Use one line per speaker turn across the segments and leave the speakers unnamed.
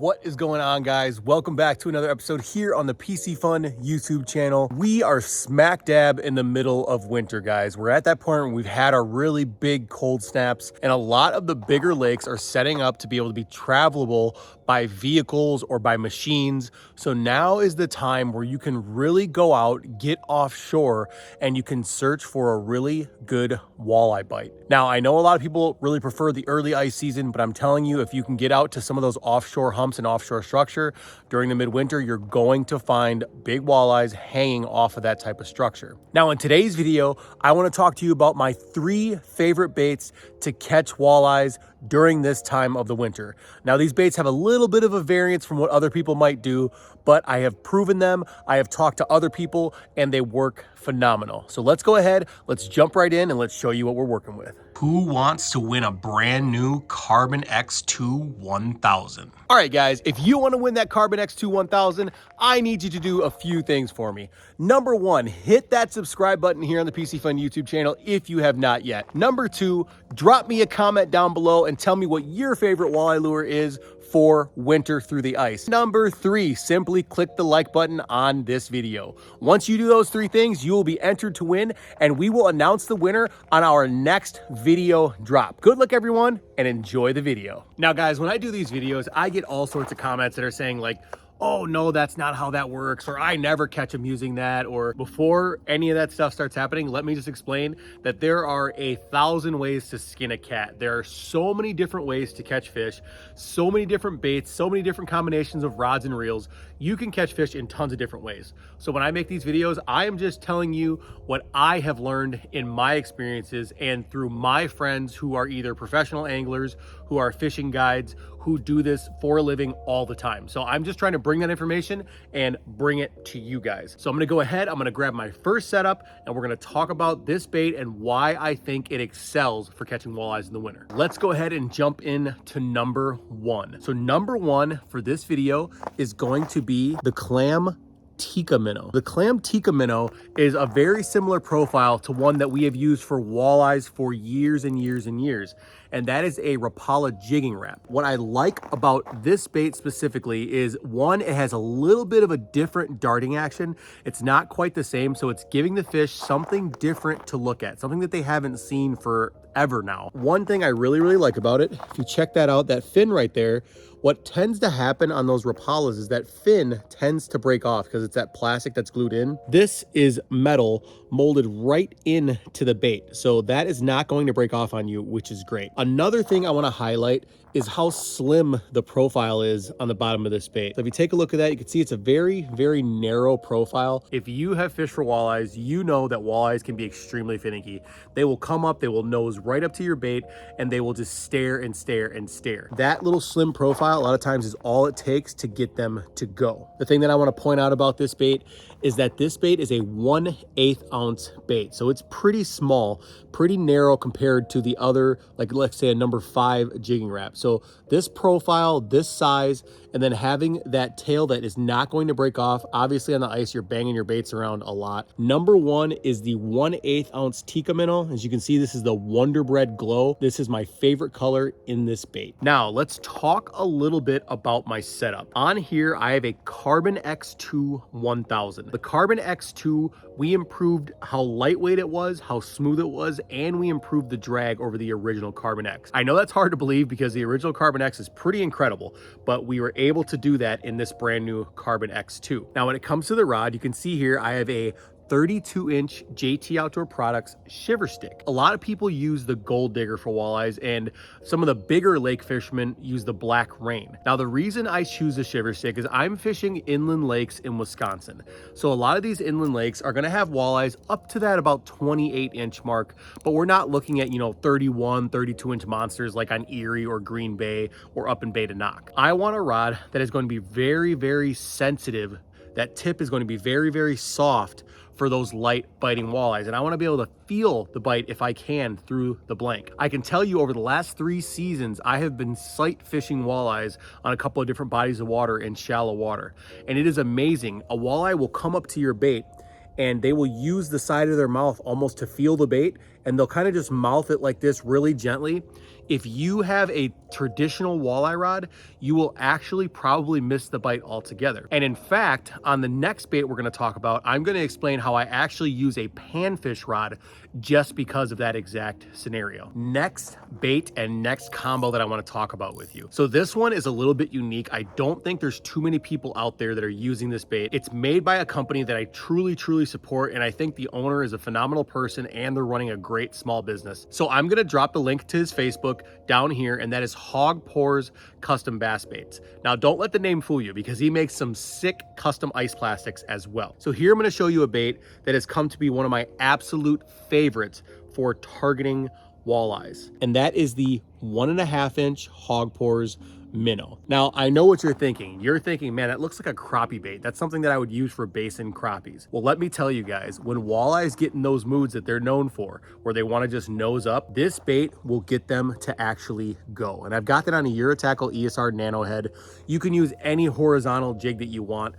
What is going on, guys? Welcome back to another episode here on the Piscifun YouTube channel. We are smack dab in the middle of winter, guys. We're at that point where we've had our really big cold snaps, and a lot of the bigger lakes are setting up to be able to be travelable by vehicles or by machines. So now is the time where you can really go out, get offshore, and you can search for a really good walleye bite. Now, I know a lot of people really prefer the early ice season, but I'm telling you, if you can get out to some of those offshore humps and offshore structure during the midwinter, you're going to find big walleyes hanging off of that type of structure. Now, in today's video, I want to talk to you about my 3 favorite baits to catch walleyes during this time of the winter. Now, these baits have a little bit of a variance from what other people might do, but I have proven them, I have talked to other people, and they work phenomenal. So let's go ahead, let's jump right in and let's show you what we're working with. Who wants to win a brand new Carbon X2 1000? All right, guys, if you want to win that Carbon X2 1000, I need you to do a few things for me. Number 1, hit that subscribe button here on the Piscifun YouTube channel if you have not yet. Number 2, drop me a comment down below and tell me what your favorite walleye lure is for winter through the ice. Number 3, simply click the like button on this video. Once you do those 3 things, you will be entered to win, and we will announce the winner on our next video drop. Good luck, everyone, and enjoy the video. Now, guys, when I do these videos, I get all sorts of comments that are saying like, oh no, that's not how that works, or I never catch them using that. Or before any of that stuff starts happening, let me just explain that there are 1,000 ways to skin a cat. There are so many different ways to catch fish, so many different baits, so many different combinations of rods and reels. You can catch fish in tons of different ways. So when I make these videos, I am just telling you what I have learned in my experiences and through my friends who are either professional anglers, who are fishing guides, who do this for a living all the time. So I'm just trying to bring that information and bring it to you guys. So I'm gonna go ahead, I'm gonna grab my first setup, and we're gonna talk about this bait and why I think it excels for catching walleyes in the winter. Let's go ahead and jump in to number 1. So number 1 for this video is going to be the clam Tikka minnow. The clam Tikka minnow is a very similar profile to one that we have used for walleyes for years and years and years, and that is a Rapala jigging wrap. What I like about this bait specifically is, 1, it has a little bit of a different darting action. It's not quite the same, so it's giving the fish something different to look at, something that they haven't seen forever now. One thing I really like about it, if you check that out, that fin right there, what tends to happen on those Rapalas is that fin tends to break off because it's that plastic that's glued in. This is metal molded right into the bait, so that is not going to break off on you, which is great. Another thing I want to highlight is how slim the profile is on the bottom of this bait. So if you take a look at that, you can see it's a very narrow profile. If you have fished for walleyes, you know that walleyes can be extremely finicky. They will come up, they will nose right up to your bait, and they will just stare and stare and stare. That little slim profile a lot of times is all it takes to get them to go. The thing that I want to point out about this bait is that this bait is a 1/8 ounce bait. So it's pretty small, pretty narrow compared to the other, like let's say a number 5 jigging wrap. So this profile, this size, and then having that tail that is not going to break off. Obviously on the ice, you're banging your baits around a lot. Number 1 is the 1/8 ounce Tikka minnow. As you can see, this is the Wonder Bread Glow. This is my favorite color in this bait. Now let's talk a little bit about my setup. On here, I have a Carbon X2 1000. The Carbon X2, we improved how lightweight it was, how smooth it was, and we improved the drag over the original Carbon X. I know that's hard to believe because the original Carbon X is pretty incredible, but we were able to do that in this brand new Carbon X2. Now, when it comes to the rod, you can see here, I have a 32-inch JT Outdoor Products shiver stick. A lot of people use the Gold Digger for walleyes, and some of the bigger lake fishermen use the Black Rain. Now, the reason I choose the shiver stick is I'm fishing inland lakes in Wisconsin. So a lot of these inland lakes are gonna have walleyes up to that about 28-inch mark, but we're not looking at, 31, 32-inch monsters like on Erie or Green Bay or up in Bay to Knock. I want a rod that is going to be very sensitive. That tip is going to be very soft for those light biting walleyes, and I want to be able to feel the bite if I can through the blank. I can tell you over the last 3 seasons, I have been sight fishing walleyes on a couple of different bodies of water in shallow water, and it is amazing. A walleye will come up to your bait and they will use the side of their mouth almost to feel the bait, and they'll kind of just mouth it like this really gently. If you have a traditional walleye rod, you will actually probably miss the bite altogether. And in fact, on the next bait we're gonna talk about, I'm gonna explain how I actually use a panfish rod just because of that exact scenario. Next bait and next combo that I wanna talk about with you. So this one is a little bit unique. I don't think there's too many people out there that are using this bait. It's made by a company that I truly, truly support, and I think the owner is a phenomenal person and they're running a great small business. So I'm gonna drop the link to his Facebook down here, and that is Hawg Pours Custom Bass Baits. Now, don't let the name fool you because he makes some sick custom ice plastics as well. So here I'm gonna show you a bait that has come to be one of my absolute favorites for targeting walleyes, and that is the 1.5-inch Hawg Pours minnow. Now, I know what you're thinking. You're thinking, man, that looks like a crappie bait. That's something that I would use for basin crappies. Well, let me tell you guys, when walleyes get in those moods that they're known for, where they want to just nose up, this bait will get them to actually go. And I've got that on a Eurotackle ESR Nano head. You can use any horizontal jig that you want.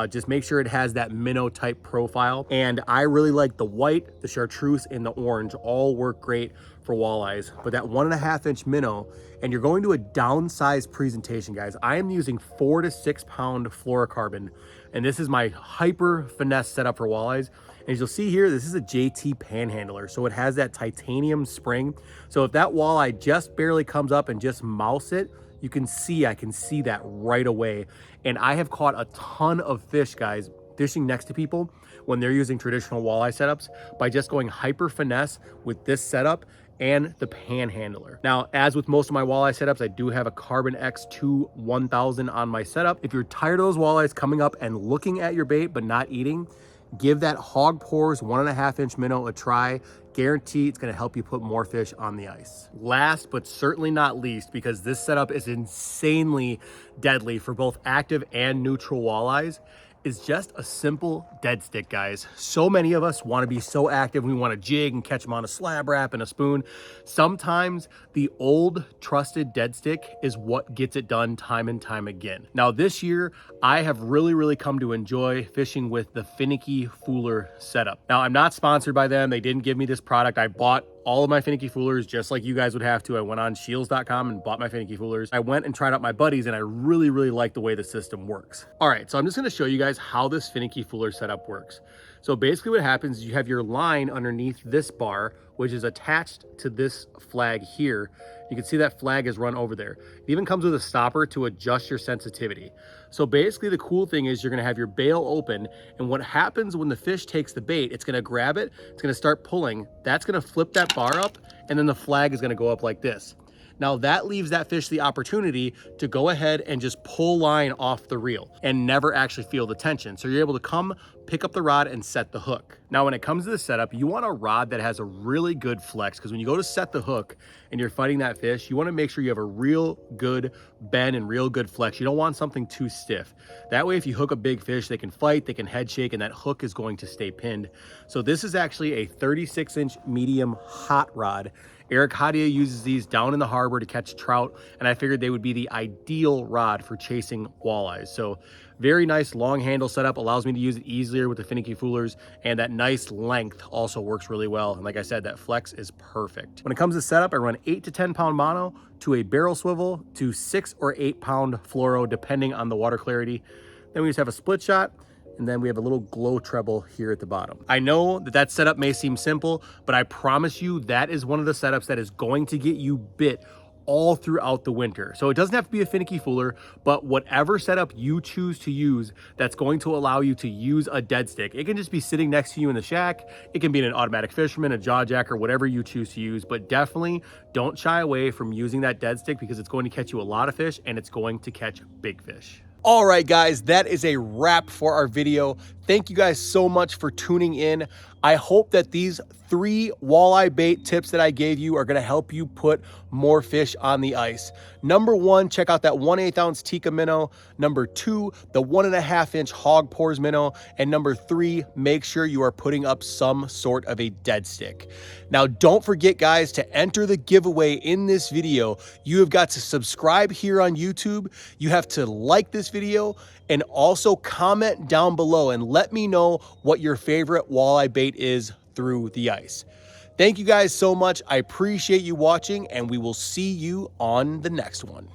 Just make sure it has that minnow type profile. And I really like the white, the chartreuse, and the orange all work great for walleyes. But that 1.5-inch minnow, and you're going to a downsized presentation, guys. I am using 4 to 6 pound fluorocarbon, and this is my hyper finesse setup for walleyes. And as you'll see here, this is a JT panhandler, so it has that titanium spring. So if that walleye just barely comes up and just mouths it, you can see, I can see that right away. And I have caught a ton of fish, guys, fishing next to people when they're using traditional walleye setups by just going hyper finesse with this setup and the panhandler. Now, as with most of my walleye setups, I do have a Carbon X2 1000 on my setup. If you're tired of those walleyes coming up and looking at your bait but not eating, give that Hawg Pours 1.5-inch minnow a try. Guarantee it's gonna help you put more fish on the ice. Last but certainly not least, because this setup is insanely deadly for both active and neutral walleyes, is just a simple dead stick, guys. So many of us want to be so active. We want to jig and catch them on a slab wrap and a spoon. Sometimes the old trusted dead stick is what gets it done time and time again. Now this year, I have really come to enjoy fishing with the Finicky Fooler setup. Now I'm not sponsored by them. They didn't give me this product. I bought all of my Finicky Foolers just like you guys would have to. I went on shields.com and bought my Finicky Foolers. I went and tried out my buddies, and I really like the way the system works. All right, so I'm just gonna show you guys how this Finicky Fooler setup works. So basically what happens is you have your line underneath this bar, which is attached to this flag here. You can see that flag is run over there. It even comes with a stopper to adjust your sensitivity. So basically the cool thing is you're gonna have your bail open, and what happens when the fish takes the bait, it's gonna grab it, it's gonna start pulling, that's gonna flip that bar up, and then the flag is gonna go up like this. Now that leaves that fish the opportunity to go ahead and just pull line off the reel and never actually feel the tension. So you're able to come, pick up the rod and set the hook. Now, when it comes to the setup, you want a rod that has a really good flex, because when you go to set the hook and you're fighting that fish, you want to make sure you have a real good bend and real good flex. You don't want something too stiff. That way, if you hook a big fish, they can fight, they can head shake, and that hook is going to stay pinned. So this is actually a 36-inch medium hot rod. Eric Hadia uses these down in the harbor to catch trout, and I figured they would be the ideal rod for chasing walleyes. So very nice long handle setup, allows me to use it easier with the Finicky Foolers, and that nice length also works really well. And like I said, that flex is perfect. When it comes to setup, I run 8 to 10 pound mono to a barrel swivel to 6 or 8 pound fluoro, depending on the water clarity. Then we just have a split shot, and then we have a little glow treble here at the bottom. I know that that setup may seem simple, but I promise you that is one of the setups that is going to get you bit all throughout the winter. So it doesn't have to be a Finicky Fooler, but whatever setup you choose to use that's going to allow you to use a dead stick. It can just be sitting next to you in the shack. It can be an automatic fisherman, a jaw jacker, whatever you choose to use, but definitely don't shy away from using that dead stick, because it's going to catch you a lot of fish and it's going to catch big fish. All right, guys, that is a wrap for our video. Thank you guys so much for tuning in. I hope that these 3 walleye bait tips that I gave you are going to help you put more fish on the ice. Number 1, check out that 1/8 ounce Tikka minnow. Number 2, the 1.5-inch Hawg Pours minnow. And number 3, make sure you are putting up some sort of a dead stick. Now, don't forget, guys, to enter the giveaway in this video. You have got to subscribe here on YouTube. You have to like this video and also comment down below and let me know what your favorite walleye bait is through the ice. Thank you guys so much. I appreciate you watching, and we will see you on the next one.